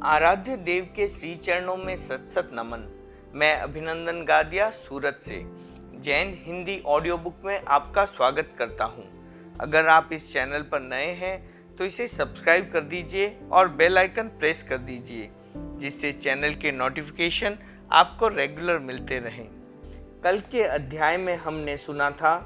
आराध्य देव के श्री चरणों में सत सत नमन। मैं अभिनंदन गादिया सूरत से जैन हिंदी ऑडियो बुक में आपका स्वागत करता हूं। अगर आप इस चैनल पर नए हैं तो इसे सब्सक्राइब कर दीजिए और बेल आइकन प्रेस कर दीजिए, जिससे चैनल के नोटिफिकेशन आपको रेगुलर मिलते रहें। कल के अध्याय में हमने सुना था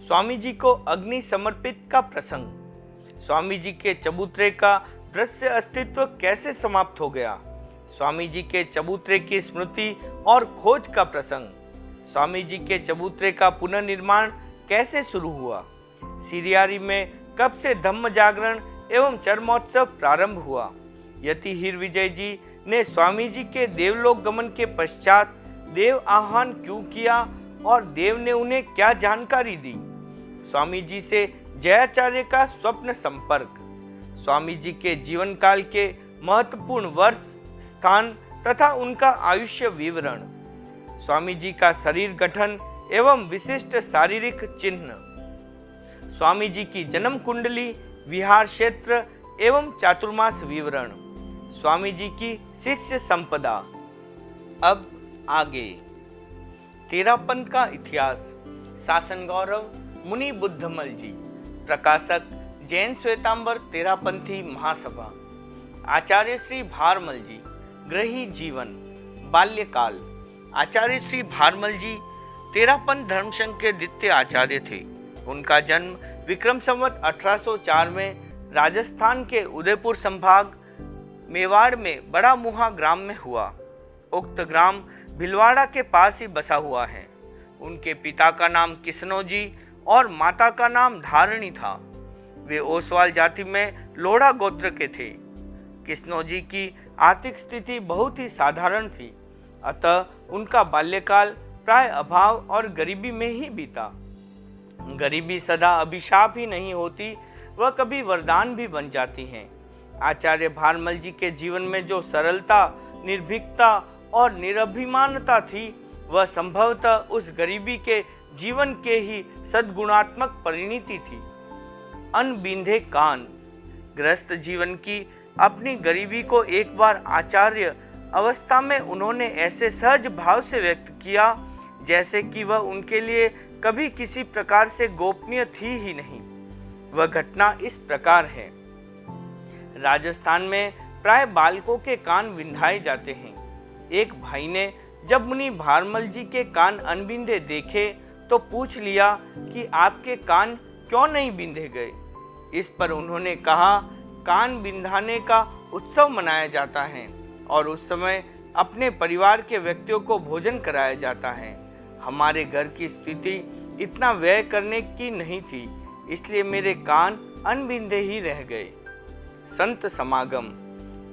स्वामी जी को अग्नि समर्पित का प्रसंग। स्वामी जी के चबूतरे का दृश्य अस्तित्व कैसे समाप्त हो गया, स्वामी जी के चबूतरे की स्मृति और खोज का प्रसंग, स्वामी जी के चबूतरे का पुनर्निर्माण कैसे शुरू हुआ, सिरियारी में कब से धम्म जागरण एवं चरमोत्सव प्रारंभ हुआ, यति हीर विजय जी ने स्वामी जी के देवलोक गमन के पश्चात देव आह्वान क्यों किया और देव ने उन्हें क्या जानकारी दी, स्वामी जी से जयाचार्य का स्वप्न संपर्क, स्वामी जी के जीवन काल के महत्वपूर्ण वर्ष, स्थान तथा उनका आयुष्य विवरण, स्वामी जी का शरीर गठन एवं विशिष्ट शारीरिक चिन्ह, स्वामी जी की जन्म कुंडली, विहार क्षेत्र एवं चातुर्मास विवरण, स्वामी जी की शिष्य संपदा। अब आगे तेरापन का इतिहास। शासन गौरव मुनि बुद्धमल जी, प्रकाशक जैन श्वेतांबर तेरापंथी महासभा। आचार्य श्री भारमल जी, ग्रही जीवन, बाल्यकाल। आचार्य श्री भारमल जी तेरापन धर्मसंघ के द्वितीय आचार्य थे। उनका जन्म विक्रम संवत 1804 में राजस्थान के उदयपुर संभाग मेवाड़ में बड़ा मुहा ग्राम में हुआ। उक्त ग्राम भिलवाड़ा के पास ही बसा हुआ है। उनके पिता का नाम किसनो जी और माता का नाम धारणी था। वे ओसवाल जाति में लोढ़ा गोत्र के थे। किसनो जी की आर्थिक स्थिति बहुत ही साधारण थी, अतः उनका बाल्यकाल प्राय अभाव और गरीबी में ही बीता। गरीबी सदा अभिशाप ही नहीं होती, वह कभी वरदान भी बन जाती हैं। आचार्य भारमल जी के जीवन में जो सरलता, निर्भीकता और निरभिमानता थी, वह संभवतः उस गरीबी के जीवन के ही सद्गुणात्मक परिणति थी। अनबींधे कान। गृहस्थ जीवन की अपनी गरीबी को एक बार आचार्य अवस्था में उन्होंने ऐसे सहज भाव से व्यक्त किया जैसे कि वह उनके लिए कभी किसी प्रकार से गोपनीय थी ही नहीं। वह घटना इस प्रकार है। राजस्थान में प्राय बालकों के विंधाए विंधाए जाते हैं। एक भाई ने जब मुनि भारमल जी के कान अनबिंधे देखे तो पूछ लिया कि आपके कान क्यों नहीं बिंधे गए। इस पर उन्होंने कहा, कान बिंधाने का उत्सव मनाया जाता है और उस समय अपने परिवार के व्यक्तियों को भोजन कराया जाता है। हमारे घर की स्थिति इतना व्यय करने की नहीं थी, इसलिए मेरे कान अनबिंधे ही रह गए। संत समागम।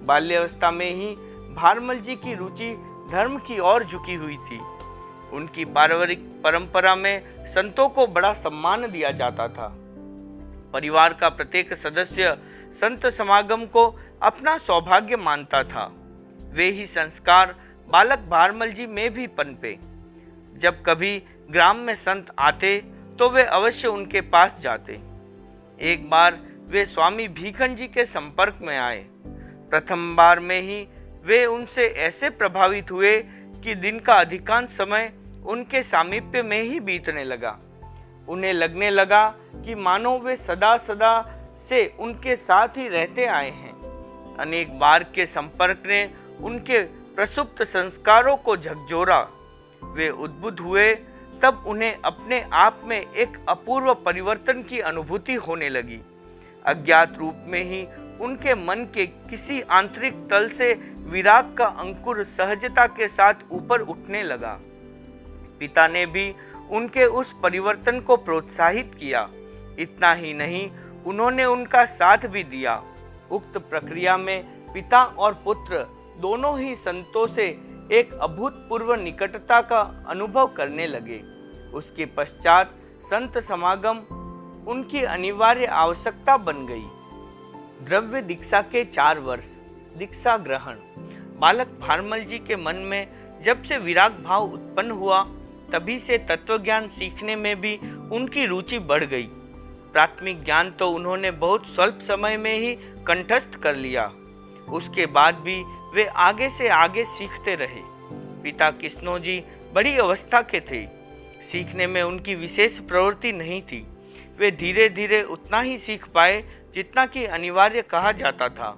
बाल्यावस्था में ही भारमल जी की रुचि धर्म की ओर झुकी हुई थी। उनकी पारिवारिक परंपरा में संतों को बड़ा सम्मान दिया जाता था। परिवार का प्रत्येक सदस्य संत समागम को अपना सौभाग्य मानता था। वे ही संस्कार बालक भारमल जी में भी पनपे। जब कभी ग्राम में संत आते तो वे अवश्य उनके पास जाते। एक बार वे स्वामी भीखंड जी के संपर्क में आए। प्रथम बार में ही वे उनसे ऐसे प्रभावित हुए कि दिन का अधिकांश समय उनके सामीप्य में ही बीतने लगा। उन्हें लगने लगा कि मानो वे सदा सदा से उनके साथ ही रहते आए हैं। अनेक बार के संपर्क ने उनके प्रसुप्त संस्कारों को झकझोरा। वे उद्बुद्ध हुए, तब उन्हें अपने आप में एक अपूर्व परिवर्तन की अनुभूति होने लगी। अज्ञात रूप में ही उनके मन के किसी आंतरिक तल से विराग का अंकुर सहजता के साथ ऊपर उठने लगा। पिता ने भी उनके उस परिवर्तन को प्रोत्साहित किया। इतना ही नहीं, उन्होंने उनका साथ भी दिया। उक्त प्रक्रिया में पिता और पुत्र दोनों ही संतों से एक अभूतपूर्व निकटता का अनुभव करने लगे। उसके पश्चात संत समागम उनकी अनिवार्य आवश्यकता बन गई। द्रव्य दीक्षा के 4 वर्ष। दीक्षा ग्रहण। बालक भारमल जी के मन में जब से विराग भाव उत्पन्न हुआ, तभी से तत्वज्ञान सीखने में भी उनकी रुचि बढ़ गई। प्राथमिक ज्ञान तो उन्होंने बहुत स्वल्प समय में ही कंठस्थ कर लिया। उसके बाद भी वे आगे से आगे सीखते रहे। पिता किस्नोजी बड़ी अवस्था के थे। सीखने में उनकी विशेष प्रवृत्ति नहीं थी। वे धीरे धीरे उतना ही सीख पाए जितना कि अनिवार्य कहा जाता था।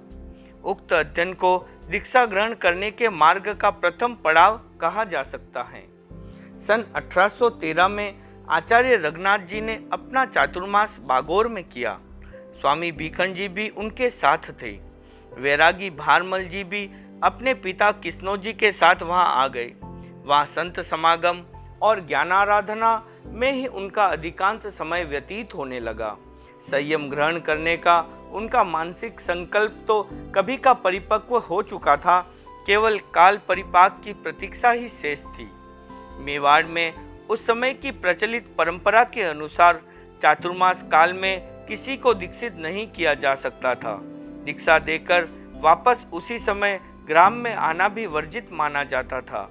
उक्त अध्ययन को दीक्षा ग्रहण करने के मार्ग का प्रथम पड़ाव कहा जा सकता है। सन 1813 में आचार्य रघुनाथ जी ने अपना चातुर्मास बागोर में किया। स्वामी भीखंड जी भी उनके साथ थे। वैरागी भारमल जी भी अपने पिता किस्नोजी के साथ वहां आ गए। वहां संत समागम और ज्ञानाराधना में ही उनका अधिकांश समय व्यतीत होने लगा। संयम ग्रहण करने का उनका मानसिक संकल्प तो कभी का परिपक्व हो चुका था, केवल काल परिपाक की प्रतीक्षा ही शेष थी। मेवाड़ में उस समय की प्रचलित परंपरा के अनुसार चातुर्मास काल में किसी को दीक्षित नहीं किया जा सकता था। दीक्षा देकर वापस उसी समय ग्राम में आना भी वर्जित माना जाता था।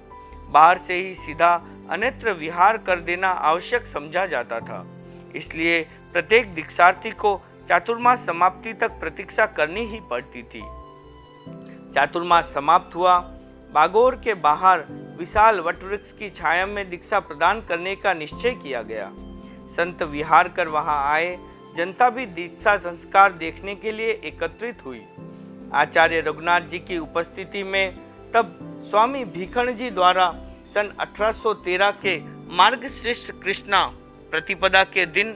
बाहर से ही सीधा अन्यत्र विहार कर देना आवश्यक समझा जाता था। इसलिए प्रत्येक दीक्षार्थी को चातुर्मास समाप्ति तक प्रतीक्षा करनी ही पड़ती थी। चातुर्मास समाप्त हुआ। बागोर के बाहर विशाल वटवृक्ष की छाया में दीक्षा प्रदान करने का निश्चय किया गया। संत विहार कर वहां आए। जनता भी दीक्षा संस्कार देखने के लिए एकत्रित हुई। आचार्य रघुनाथ जी की उपस्थिति में तब स्वामी भीखंड जी द्वारा सन 1813 के मार्गश्रेष्ठ कृष्णा प्रतिपदा के दिन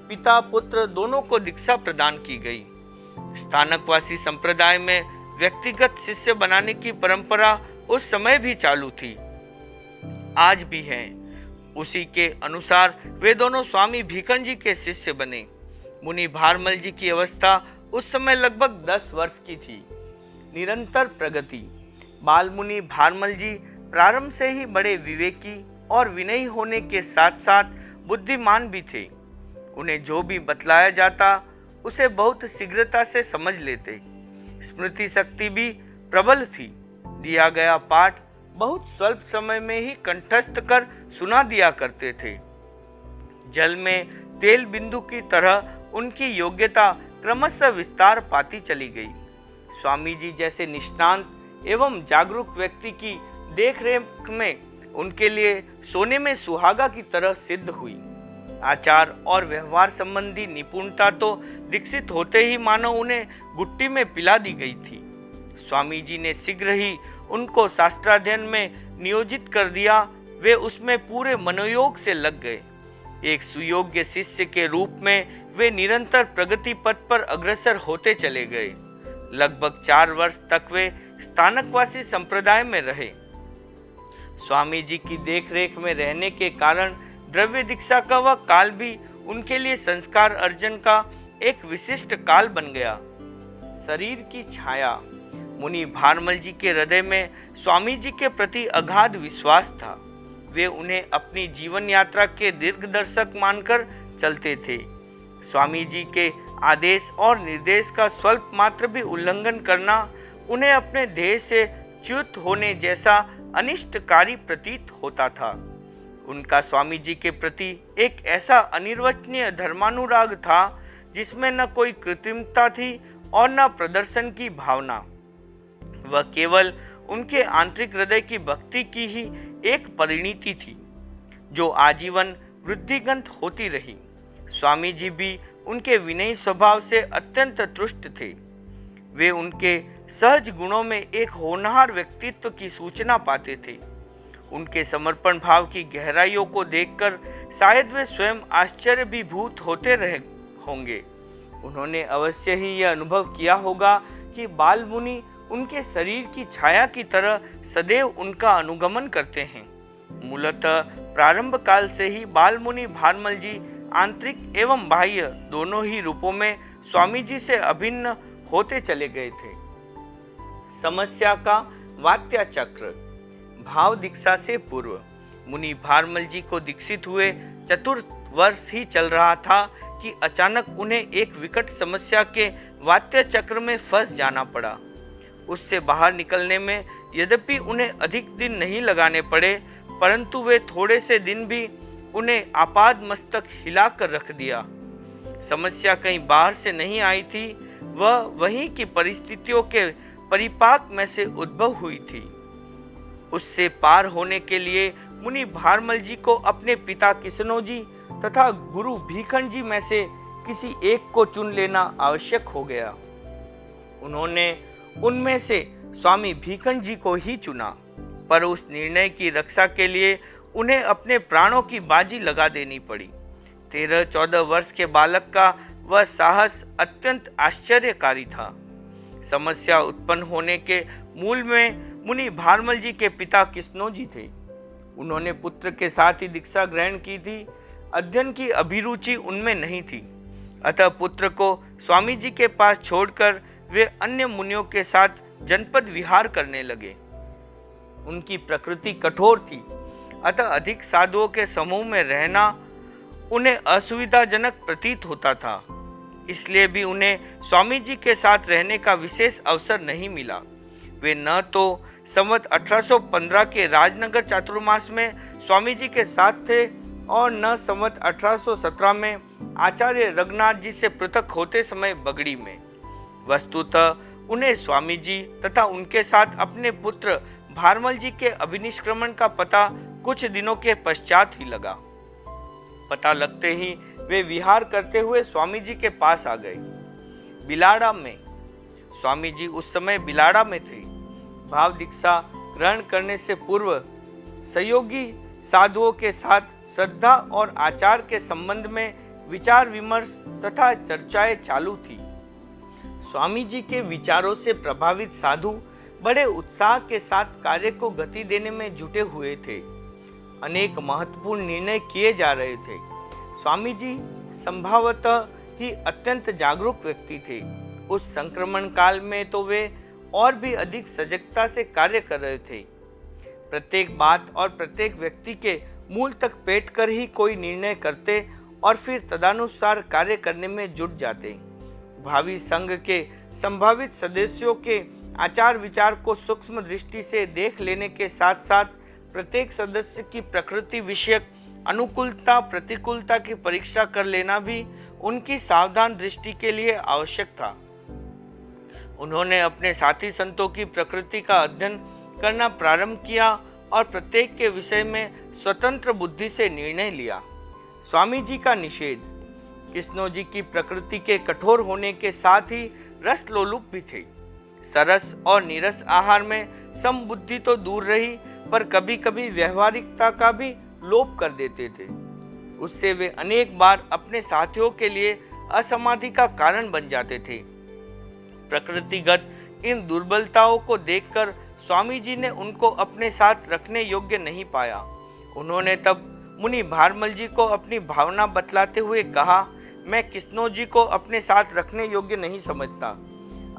पिता पुत्र दोनों को दीक्षा प्रदान की गई। स्थानकवासी संप्रदाय में व्यक्तिगत शिष्य बनाने की परंपरा उस समय भी चालू थी, आज भी है। उसी के अनुसार वे दोनों स्वामी भीखंड जी के शिष्य बने। मुनि भारमल जी की अवस्था उस समय लगभग 10 वर्ष की थी। निरंतर प्रगति। बाल मुनि भारमल जी प्रारंभ से ही बड़े विवेकी और विनयी होने के साथ साथ बुद्धिमान भी थे। उन्हें जो भी बतलाया जाता उसे बहुत शीघ्रता से समझ लेते। स्मृति शक्ति भी प्रबल थी। दिया गया पाठ बहुत स्वल्प समय में ही कंठस्थ कर सुना दिया करते थे। जल में तेल बिंदु की तरह उनकी योग्यता क्रमशः विस्तार पाती चली गई। स्वामी जी जैसे निष्णांत एवं जागरूक व्यक्ति की देखरेख में उनके लिए सोने में सुहागा की तरह सिद्ध हुई। आचार और व्यवहार संबंधी निपुणता तो दीक्षित होते ही मानो उन्हें गुट्टी में पिला दी गई थी। स्वामी जी ने शीघ्र ही उनको शास्त्राध्ययन में नियोजित कर दिया। वे उसमें पूरे मनोयोग से लग गए। एक सुयोग्य शिष्य के रूप में वे निरंतर प्रगति पथ पर अग्रसर होते चले गए। लगभग 4 वर्ष तक वे स्थानकवासी संप्रदाय में रहे। स्वामी जी की देखरेख में रहने के कारण द्रव्य दीक्षा का वह काल भी उनके लिए संस्कार अर्जन का एक विशिष्ट काल बन गया। शरीर की छाया। मुनि भारमल जी के हृदय में स्वामी जी के प्रति अगाध विश्वास था। वे उन्हें अपनी जीवन यात्रा के दीर्घदर्शक मानकर चलते थे। स्वामी जी के आदेश और निर्देश का स्वल्प मात्र भी उल्लंघन करना उन्हें अपने ध्येय से च्युत होने जैसा अनिष्टकारी प्रतीत होता था। उनका स्वामी जी के प्रति एक ऐसा अनिर्वचनीय धर्मानुराग था जिसमें न कोई कृत्रिमता थी और न प्रदर्शन की भावना। वह केवल उनके आंतरिक हृदय की भक्ति की ही एक परिणति थी जो आजीवन वृद्धिगंत होती रही। स्वामी जी भी उनके विनयी स्वभाव से अत्यंत तुष्ट थे। वे उनके सहज गुणों में एक होनहार व्यक्तित्व की सूचना पाते थे। उनके समर्पण भाव की गहराइयों को देखकर शायद वे स्वयं आश्चर्यभीभूत होते रहे होंगे। उन्होंने अवश्य ही यह अनुभव किया होगा कि बाल मुनि उनके शरीर की छाया की तरह सदैव उनका अनुगमन करते हैं। मूलतः प्रारंभ काल से ही बाल मुनि भारमल जी आंतरिक एवं बाह्य दोनों ही रूपों में स्वामी जी से अभिन्न होते चले गए थे। समस्या का वात्या चक्र। भाव दीक्षा से पूर्व मुनि भारमल जी को दीक्षित हुए चतुर्थ वर्ष ही चल रहा था कि अचानक उन्हें एक विकट समस्या के वात्या चक्र में फंस जाना पड़ा। उससे बाहर निकलने में यद्यपि उन्हें अधिक दिन नहीं लगाने पड़े, परंतु वे थोड़े से दिन भी उन्हें आपाद मस्तक हिलाकर रख दिया। समस्या कहीं बाहर से नहीं आई थी, वह वहीं की परिस्थितियों के परिपाक में से उद्भव हुई थी। उससे पार होने के लिए मुनि भारमल जी को अपने पिता किसनोजी तथा गुरु भीखंड जी में से किसी एक को चुन लेना आवश्यक हो गया। उन्होंने उनमें से स्वामी भीखंड जी को ही चुना, पर उस निर्णय की रक्षा के लिए उन्हें अपने प्राणों की बाजी लगा देनी पड़ी। 13-14 वर्ष के बालक का वह साहस अत्यंत आश्चर्यकारी था। समस्या उत्पन्न होने के मूल में मुनि भारमल जी के पिता किसनोजी थे। उन्होंने पुत्र के साथ ही दीक्षा ग्रहण की थी। अध्ययन की अभिरुचि उनमें नहीं थी, अतः पुत्र को स्वामी जी के पास छोड़कर वे अन्य मुनियों के साथ जनपद विहार करने लगे। उनकी प्रकृति कठोर थी, अतः अधिक साधुओं के समूह में रहना उन्हें असुविधाजनक प्रतीत होता था। इसलिए भी उन्हें स्वामी जी के साथ रहने का विशेष अवसर नहीं मिला। वे न तो संवत 1815 के राजनगर चातुर्मास में स्वामी जी के साथ थे और न संवत 1817 में आचार्य रघुनाथ जी से पृथक होते समय बगड़ी में। वस्तुतः उन्हें स्वामी जी तथा उनके साथ अपने पुत्र भारमल जी के अभिनिष्क्रमण का पता कुछ दिनों के पश्चात ही लगा। पता लगते ही वे विहार करते हुए स्वामी जी के पास आ गए। बिलाड़ा में स्वामी जी उस समय बिलाड़ा में थे। भाव दीक्षा ग्रहण करने से पूर्व सहयोगी साधुओं के साथ श्रद्धा और आचार के संबंध में विचार विमर्श तथा चर्चाएं चालू थी। स्वामी जी के विचारों से प्रभावित साधु बड़े उत्साह के साथ कार्य को गति देने में जुटे हुए थे। अनेक महत्वपूर्ण निर्णय किए जा रहे थे। स्वामी जी संभवतः ही अत्यंत जागरूक व्यक्ति थे। उस संक्रमण काल में तो वे और भी अधिक सजगता से कार्य कर रहे थे। प्रत्येक बात और प्रत्येक व्यक्ति के मूल तक पेट कर ही कोई निर्णय करते और फिर तदनुसार कार्य करने में जुट जाते। भावी संघ के संभावित सदस्यों के आचार विचार को सूक्ष्म दृष्टि से देख लेने के साथ साथ प्रत्येक सदस्य की प्रकृति विषयक अनुकूलता प्रतिकूलता की परीक्षा कर लेना भी उनकी सावधान दृष्टि के लिए आवश्यक था। उन्होंने अपने साथी संतों की प्रकृति का अध्ययन करना प्रारंभ किया और प्रत्येक के विषय में स्वतंत्र बुद्धि से निर्णय लिया। स्वामी जी का निषेध। किसनोजी की प्रकृति के कठोर होने के साथ ही रस लोलुप भी थे। सरस और नीरस आहार में समबुद्धि तो दूर रही, पर कभी कभी व्यवहारिकता का भी लोप कर देते थे। उससे वे अनेक बार अपने साथियों के लिए असमाधि का कारण बन जाते थे। प्रकृतिगत इन दुर्बलताओं को देखकर स्वामी जी ने उनको अपने साथ रखने योग्य नहीं पाया। उन्होंने तब मुनि भारमल जी को अपनी भावना बतलाते हुए कहा, मैं किसनोजी को अपने साथ रखने योग्य नहीं समझता,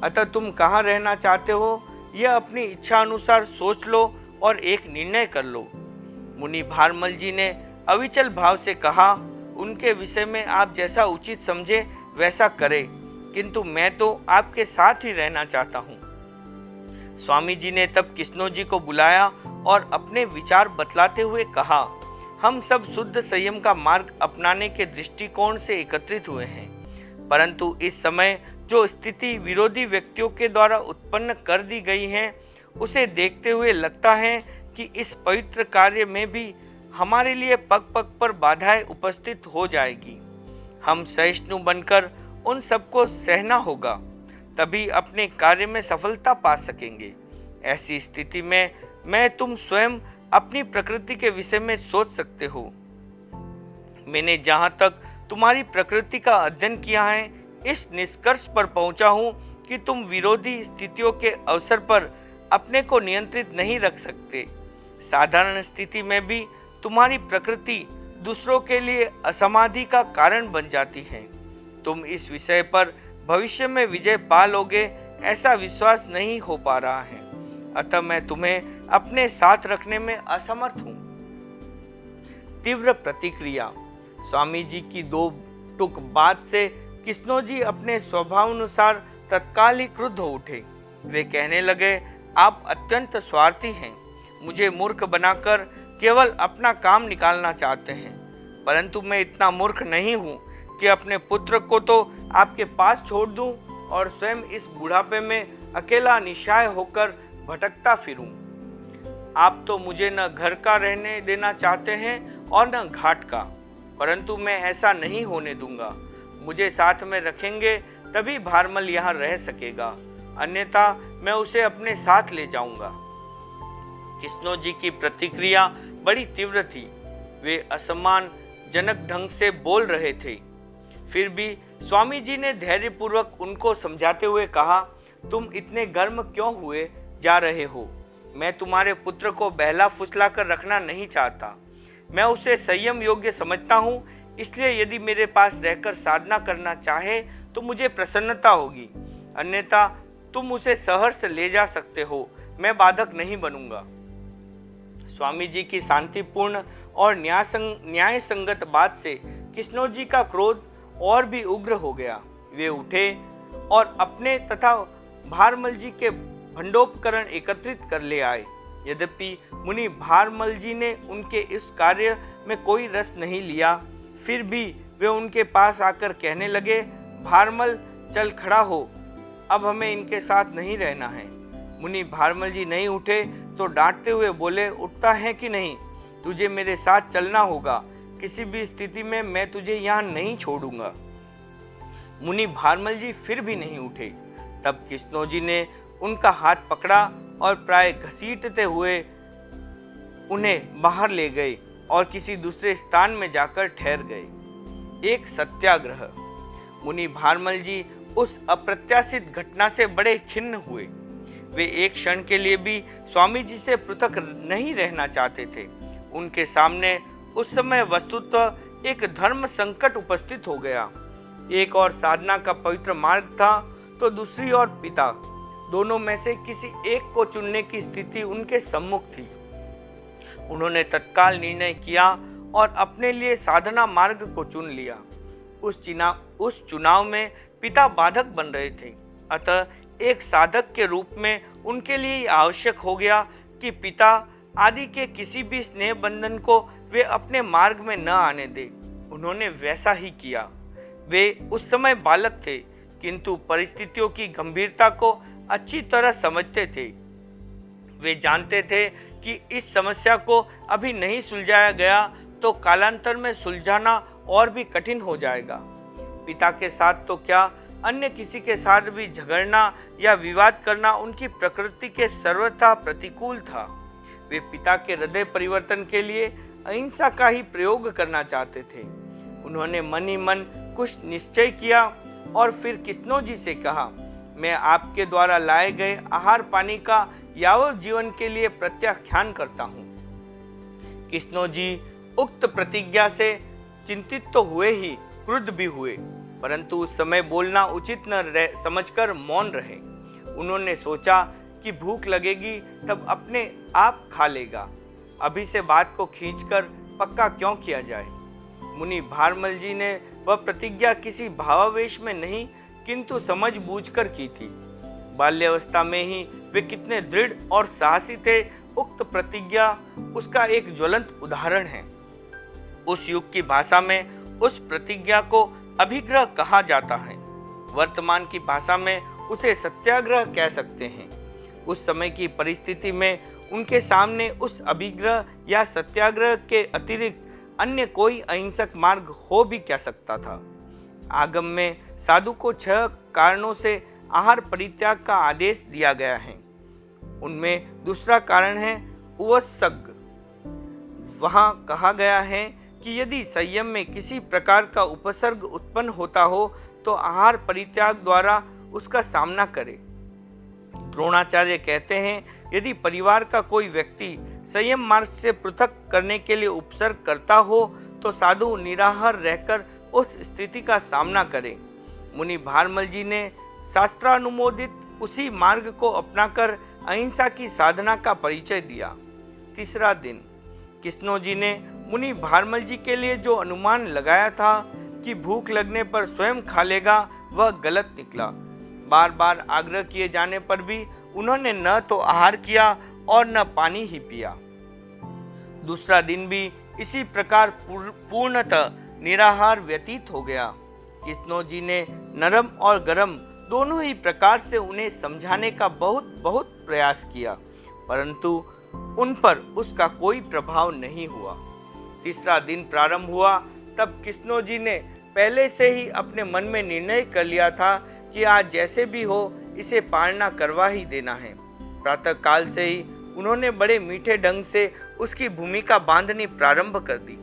अतः तुम कहाँ रहना चाहते हो यह अपनी इच्छा अनुसार सोच लो और एक निर्णय कर लो। मुनि भारमल जी ने अविचल भाव से कहा, उनके विषय में आप जैसा उचित समझे वैसा करें, किंतु मैं तो आपके साथ ही रहना चाहता हूँ। स्वामी जी ने तब किसनोजी को बुलाया और अपने विचार बतलाते हुए कहा, हम सब शुद्ध संयम का मार्ग अपनाने के दृष्टिकोण से एकत्रित हुए हैं, परंतु इस समय जो स्थिति विरोधी व्यक्तियों के द्वारा उत्पन्न कर दी गई है उसे देखते हुए लगता है कि इस पवित्र कार्य में भी हमारे लिए पग पग पर बाधाएं उपस्थित हो जाएगी। हम सहिष्णु बनकर उन सबको सहना होगा, तभी अपने कार्य में सफलता पा सकेंगे। ऐसी स्थिति में मैं तुम स्वयं अपनी प्रकृति के विषय में सोच सकते हो। मैंने जहाँ तक तुम्हारी प्रकृति का अध्ययन किया है इस निष्कर्ष पर पहुँचा हूँ कि तुम विरोधी स्थितियों के अवसर पर अपने को नियंत्रित नहीं रख सकते। साधारण स्थिति में भी तुम्हारी प्रकृति दूसरों के लिए असमाधि का कारण बन जाती है। तुम इस विषय पर भविष्य में विजय पा लोगे ऐसा विश्वास नहीं हो पा रहा है, अतः मैं तुम्हें अपने साथ रखने में असमर्थ हूँ। तीव्र प्रतिक्रिया। स्वामी जी की दो टुक बात से किसनोजी अपने स्वभावानुसार तत्काल ही क्रुद्ध हो उठे। वे कहने लगे, आप अत्यंत स्वार्थी हैं, मुझे मूर्ख बनाकर केवल अपना काम निकालना चाहते हैं, परंतु मैं इतना मूर्ख नहीं हूँ कि अपने पुत्र को तो आपके पास छोड़ दूँ और स्वयं इस बुढ़ापे में अकेला निशाय होकर भटकता फिरूं। आप तो मुझे न घर का रहने देना चाहते हैं और न घाट का, परंतु मैं ऐसा नहीं होने दूंगा। मुझे साथ में रखेंगे तभी भारमल यहाँ रह सकेगा, अन्यथा मैं उसे अपने साथ ले जाऊंगा। कृष्णोजी की प्रतिक्रिया बड़ी तीव्र थी। वे असम्मानजनक ढंग से बोल रहे थे। फिर भी स्वामी जी ने धैर्यपूर्वक उनको समझाते हुए कहा, तुम इतने गर्म क्यों हुए जा रहे हो? मैं तुम्हारे पुत्र को बहला फुसला कर रखना नहीं चाहता। मैं उसे संयम योग्य समझता हूँ, इसलिए यदि मेरे पास रहकर साधना करना चाहे तो मुझे प्रसन्नता होगी, अन्यथा तुम उसे सहर्ष ले जा सकते हो, मैं बाधक नहीं बनूंगा। स्वामी जी की शांतिपूर्ण और न्याय संगत बात से कृष्णोजी का क्रोध और भी उग्र हो गया। वे उठे और अपने तथा भारमल जी के भंडोपकरण एकत्रित कर ले आए। यद्यपि मुनि भारमल जी ने उनके इस कार्य में कोई रस नहीं लिया, फिर भी वे उनके पास आकर कहने लगे, भारमल चल खड़ा हो, अब हमें इनके साथ नहीं रहना है। मुनि भारमल जी नहीं उठे तो डांटते हुए बोले, उठता है कि नहीं? तुझे मेरे साथ चलना होगा, किसी भी स्थिति में मैं तुझे यहाँ नहीं छोड़ूंगा। मुनि भारमल जी फिर भी नहीं उठे। तब कृष्णोजी ने उनका हाथ पकड़ा और प्राय घसीटते हुए उन्हें बाहर ले गए और किसी दूसरे स्थान में जाकर ठहर गए। एक सत्याग्रह। मुनि भारमल जी उस अप्रत्याशित घटना से बड़े खिन्न हुए। वे एक क्षण के लिए भी स्वामी जी से पृथक नहीं रहना चाहते थे। उनके सामने उस समय वस्तुतः एक धर्म संकट उपस्थित हो गया। एक और साधना का पवित्र मार्ग था तो दूसरी ओर पिता। दोनों में से किसी एक को चुनने की स्थिति उनके सम्मुख थी। उन्होंने तत्काल निर्णय किया और अपने लिए साधना मार्ग को चुन लिया। उस चुनाव में पिता बाधक बन रहे थे, अतः एक साधक के रूप में उनके लिए आवश्यक हो गया कि पिता आदि के किसी भी स्नेह बंधन को वे अपने मार्ग में न आने दे। उन्होंने वैसा ही किया। वे उस समय बालक थे, किंतु परिस्थितियों की गंभीरता को अच्छी तरह समझते थे। वे जानते थे कि इस समस्या को अभी नहीं सुलझाया गया तो कालांतर में सुलझाना और भी कठिन हो जाएगा। पिता के साथ तो क्या, अन्य किसी के साथ भी झगड़ना या विवाद करना उनकी प्रकृति के सर्वथा प्रतिकूल था। वे पिता के हृदय परिवर्तन के लिए अहिंसा का ही प्रयोग करना चाहते थे। उन्होंने मन ही मन कुछ निश्चय किया और फिर कृष्णोजी से कहा, मैं आपके द्वारा लाए गए आहार पानी का यावत जीवन के लिए प्रत्याख्यान करता हूँ। कृष्णोजी उक्त प्रतिज्ञा से चिंतित तो हुए ही, क्रुद्ध भी हुए, परंतु उस समय बोलना उचित न समझकर मौन रहे। उन्होंने सोचा कि भूख लगेगी तब अपने आप खा लेगा, अभी से बात को खींचकर पक्का क्यों किया जाए। मुनि भारमल जी ने वह प्रतिज्ञा किसी भावावेश में नहीं किंतु समझ बूझकर की थी। बाल्यावस्था में ही वे कितने दृढ़ और साहसी थे, उक्त प्रतिज्ञा उसका एक ज्वलंत उदाहरण है। उस युग की भाषा में उस प्रतिज्ञा को अभिग्रह कहा जाता है, वर्तमान की भाषा में उसे सत्याग्रह कह सकते हैं। उस समय की परिस्थिति में उनके सामने उस अभिग्रह या सत्याग्रह के अतिरिक्त अन्य कोई अहिंसक मार्ग हो भी क्या सकता था। आगम में साधु को 6 कारणों से आहार परित्याग का आदेश दिया गया है। उनमें दूसरा कारण है उवसर्ग। वहाँ कहा गया है कि यदि संयम में किसी प्रकार का उपसर्ग उत्पन्न होता हो तो आहार परित्याग द्वारा उसका सामना करे। द्रोणाचार्य कहते हैं, यदि परिवार का कोई व्यक्ति संयम मार्ग से पृथक करने के लिए उपसर्ग करता हो तो साधु निराहार रहकर उस स्थिति का सामना करे। मुनि भारमल जी ने शास्त्रानुमोदित उसी मार्ग को अपनाकर अहिंसा की साधना का परिचय दिया। तीसरा दिन। कृष्णोजी ने मुनि भारमल जी के लिए जो अनुमान लगाया था कि भूख लगने पर स्वयं खा लेगा, वह गलत निकला। बार बार आग्रह किए जाने पर भी उन्होंने न तो आहार किया और न पानी ही पिया। दूसरा दिन भी इसी प्रकार पूर्णतः निराहार व्यतीत हो गया। कृष्णोजी ने नरम और गरम दोनों ही प्रकार से उन्हें समझाने का बहुत बहुत प्रयास किया, परंतु उन पर उसका कोई प्रभाव नहीं हुआ। तीसरा दिन प्रारंभ हुआ तब किस्नोजी ने पहले से ही अपने मन में निर्णय कर लिया था कि आज जैसे भी हो इसे पालना करवा ही देना है। प्रातः काल से ही उन्होंने बड़े मीठे ढंग से उसकी भूमिका बांधनी प्रारंभ कर दी।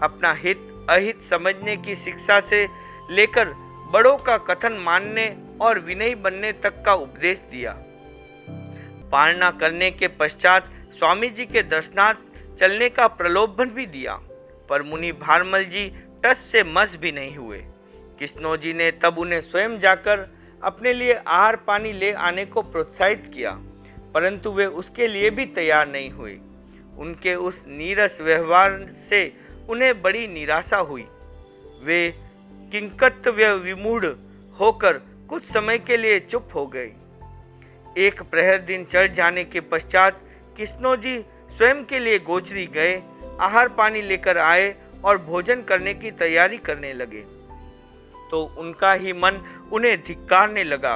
अपना हित अहित समझने की शिक्षा से लेकर बड़ों का कथन मानने और विनयी बनने तक का उपदेश दिया। पालना करने के पश्चात स्वामी जी के दर्शनार्थ चलने का प्रलोभन भी दिया, पर मुनि भारमल जी टस से मस भी नहीं हुए। किस्नोजी ने तब उन्हें स्वयं जाकर अपने लिए आहार पानी ले आने को प्रोत्साहित किया, परंतु वे उसके लिए भी तैयार नहीं हुए। उनके उस नीरस व्यवहार से उन्हें बड़ी निराशा हुई। वे किंकर्तव्य विमूढ़ होकर कुछ समय के लिए चुप हो गए। एक प्रहर दिन चढ़ जाने के पश्चात किस्नोजी स्वयं के लिए गोचरी गए, आहार पानी लेकर आए और भोजन करने की तैयारी करने लगे, तो उनका ही मन उन्हें धिक्कारने लगा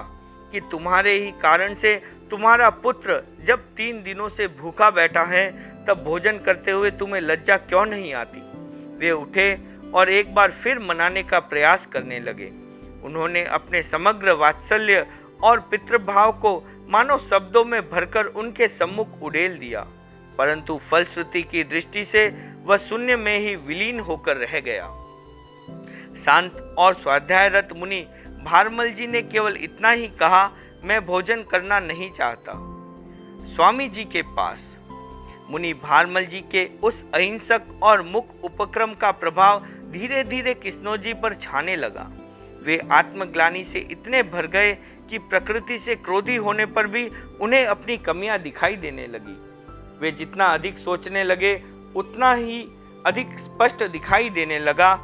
कि तुम्हारे ही कारण से तुम्हारा पुत्र जब 3 दिनों से भूखा बैठा है तब भोजन करते हुए तुम्हें लज्जा क्यों नहीं आती। वे उठे और एक बार फिर मनाने का प्रयास करने लगे। उन्होंने अपने समग्र वात्सल्य और पितृभाव को मानो शब्दों में भरकर उनके सम्मुख उड़ेल दिया, परंतु फलश्रुति की दृष्टि से वह शून्य में ही विलीन होकर रह गया। शांत और स्वाध्यायरत मुनि भारमल जी ने केवल इतना ही कहा, मैं भोजन करना नहीं चाहता। स्वामी जी के पास मुनि भारमल जी के उस अहिंसक और मुख उपक्रम का प्रभाव धीरे धीरे किस्नोजी पर छाने लगा। वे आत्मग्लानि से इतने भर गए कि प्रकृति से क्रोधी होने पर भी उन्हें अपनी कमियां दिखाई देने लगी। वे जितना अधिक सोचने लगे उतना ही अधिक स्पष्ट दिखाई देने लगा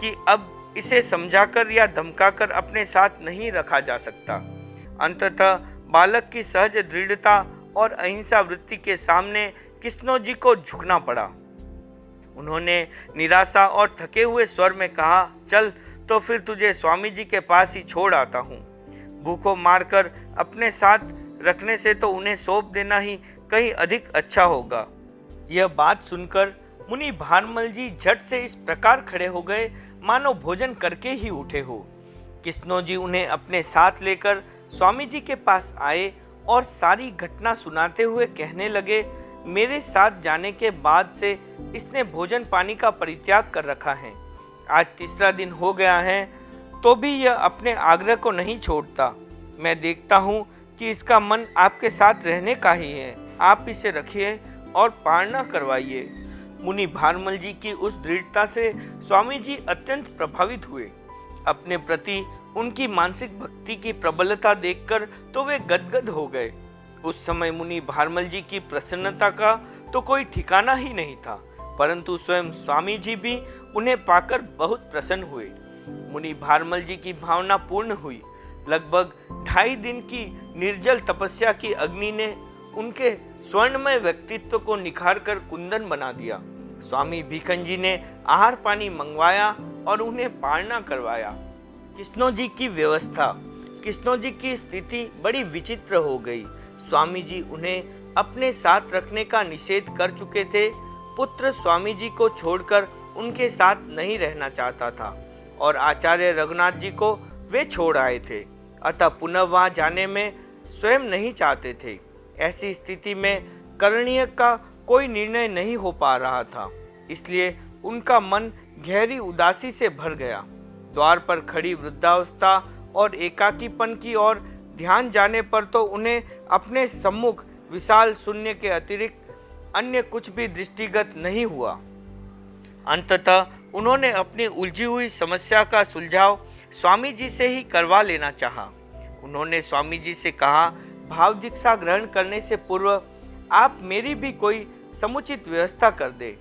कि अब इसे समझाकर या धमकाकर अपने साथ नहीं रखा जा सकता। अंततः बालक की सहज दृढ़ता और अहिंसा वृत्ति के सामने किस्नोजी को झुकना पड़ा। उन्होंने निराशा और थके हुए स्वर में कहा, चल तो फिर तुझे स्वामी जी के पास ही छोड़ आता हूँ। भूखों मारकर अपने साथ रखने से तो उन्हें सौंप देना ही कहीं अधिक अच्छा होगा। यह बात सुनकर मुनि भारमल जी झट से इस प्रकार खड़े हो गए मानो भोजन करके ही उठे हो। किस्नोजी उन्हें अपने साथ लेकर स्वामी जी के पास आए और सारी घटना सुनाते हुए कहने लगे, मेरे साथ जाने के बाद से इसने भोजन पानी का परित्याग कर रखा है। आज 3रा दिन हो गया है तो भी यह अपने आग्रह को नहीं छोड़ता। मैं देखता हूँ कि इसका मन आपके साथ रहने का ही है। आप इसे रखिए और पालना करवाइए। मुनि भारमल जी की उस दृढ़ता से स्वामी जी अत्यंत प्रभावित हुए। अपने प्रति उनकी मानसिक भक्ति की प्रबलता देखकर तो वे गदगद हो गए। उस समय मुनि भारमल जी की प्रसन्नता का तो कोई ठिकाना ही नहीं था, परंतु स्वयं स्वामी जी भी उन्हें पाकर बहुत प्रसन्न हुए। मुनि भारमल जी की भावना पूर्ण हुई। लगभग 2.5 दिन की निर्जल तपस्या की अग्नि ने उनके स्वर्णमय व्यक्तित्व को निखार कर कुंदन बना दिया। स्वामी भीखन ने आहार पानी मंगवाया और उन्हें पालना करवाया। किस्नोजी की व्यवस्था, किस्नोजी की स्थिति बड़ी विचित्र हो गई। स्वामी जी उन्हें अपने साथ रखने का निषेध कर चुके थे। पुत्र स्वामी जी को छोड़कर उनके साथ नहीं रहना चाहता था और आचार्य रघुनाथ जी को वे छोड़ आए थे, अतः पुनः वहां जाने में स्वयं नहीं चाहते थे। ऐसी स्थिति में करणीय का कोई निर्णय नहीं हो पा रहा था, इसलिए उनका मन गहरी उदासी से भर गया। द्वार पर खड़ी वृद्धावस्था और एकाकीपन की ओर ध्यान जाने पर तो उन्हें अपने सम्मुख विशाल शून्य के अतिरिक्त अन्य कुछ भी दृष्टिगत नहीं हुआ। अंततः उन्होंने अपनी उलझी हुई समस्या का सुलझाव स्वामी जी से ही करवा लेना चाहा। उन्होंने स्वामी जी से कहा, भाव दीक्षा ग्रहण करने से पूर्व आप मेरी भी कोई समुचित व्यवस्था कर दे।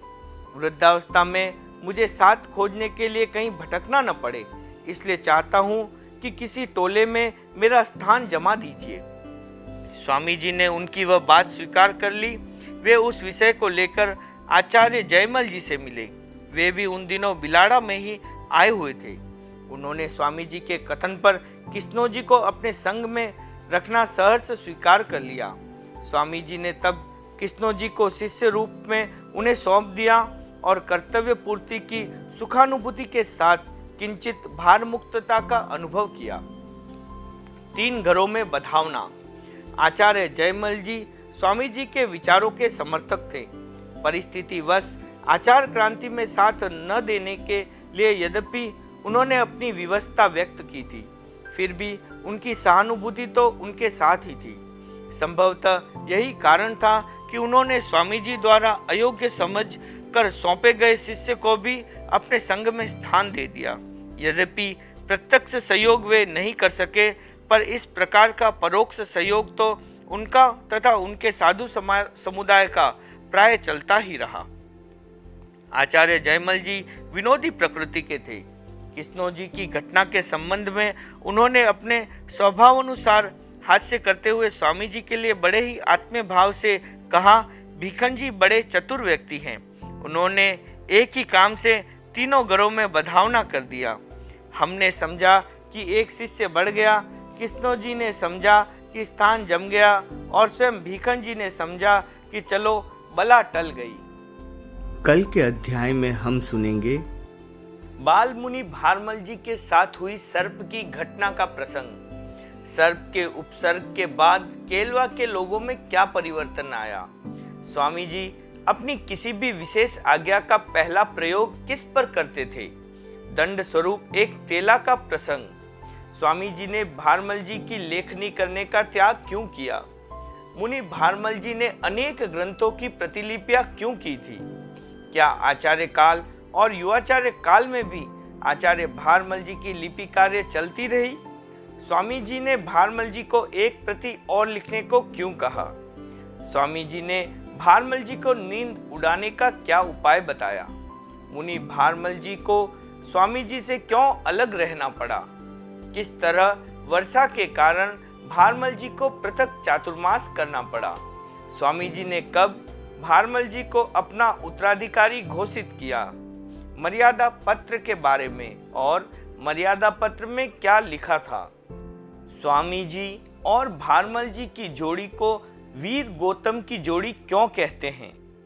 वृद्धावस्था में मुझे साथ खोजने के लिए कहीं भटकना न पड़े, इसलिए चाहता हूँ कि किसी टोले में मेरा स्थान जमा दीजिए। स्वामी जी ने उनकी वह बात स्वीकार कर ली। वे उस विषय को लेकर आचार्य जयमल जी से मिले। वे भी उन दिनों बिलाड़ा में ही आए हुए थे। उन्होंने स्वामी जी के कथन पर कृष्णोजी को अपने संग में रखना सहर्ष स्वीकार कर लिया। स्वामी जी ने तब कृष्णोजी को शिष्य रूप में उन्हें सौंप दिया और कर्तव्य पूर्ति की सुखानुभूति के साथ किंचित भार मुक्तता का अनुभव किया। 3 घरों में बधावना। आचार्य जयमल जी स्वामी जी के विचारों के समर्थक थे। परिस्थितिवश आचार क्रांति में साथ न देने के लिए यद्यपि उन्होंने अपनी विवशता व्यक्त की थी, फिर भी उनकी सहानुभूति तो उनके साथ ही थी। संभवतः यही कारण था कि उन्होंने स्वामी जी द्वारा अयोग्य समझ कर सौंपे गए शिष्य को भी अपने संग में स्थान दे दिया। यद्यपि प्रत्यक्ष सहयोग वे नहीं कर सके, पर इस प्रकार का परोक्ष सहयोग तो उनका तथा उनके साधु समुदाय का प्राय चलता ही रहा। आचार्य जयमल जी विनोदी प्रकृति के थे। कृष्णोजी की घटना के संबंध में उन्होंने अपने स्वभावानुसार हास्य करते हुए स्वामी जी के लिए बड़े ही आत्मीय भाव से कहा, भीखन जी बड़े चतुर व्यक्ति हैं। उन्होंने एक ही काम से 3 घरों में बधावना कर दिया। हमने समझा कि एक शिष्य बढ़ गया, कृष्णोजी ने समझा कि स्थान जम गया और स्वयं भीखन जी ने समझा कि चलो बला टल गई। कल के अध्याय में हम सुनेंगे बाल मुनि भारमल जी के साथ हुई सर्प की घटना का प्रसंग। सर्प के उपसर्ग के बाद केलवा के लोगों में क्या परिवर्तन आया। स्वामी जी अपनी किसी भी विशेष आज्ञा का पहला प्रयोग किस पर करते थे। दंड स्वरूप एक तेला का प्रसंग। स्वामी जी ने भारमल जी की लेखनी करने का त्याग क्यों किया। मुनि भारमल जी ने अनेक ग्रंथों की प्रतिलिपियां क्यों की थी। क्या आचार्य काल और युवाचार्य काल में भी आचार्य भारमल जी की लिपि कार्य चलती रही। स्वामी जी ने भारमल जी को एक प्रति और लिखने को क्यों कहा। स्वामी जी ने भारमल जी को नींद उड़ाने का क्या उपाय बताया। मुनि भारमल जी को स्वामी जी से क्यों अलग रहना पड़ा। किस तरह वर्षा के कारण भारमल जी को पृथक चातुर्मास करना पड़ा। स्वामी जी ने कब भारमल जी को अपना उत्तराधिकारी घोषित किया। मर्यादा पत्र के बारे में और मर्यादा पत्र में क्या लिखा था। स्वामी जी और भारमल जी की जोड़ी को वीर गौतम की जोड़ी क्यों कहते हैं।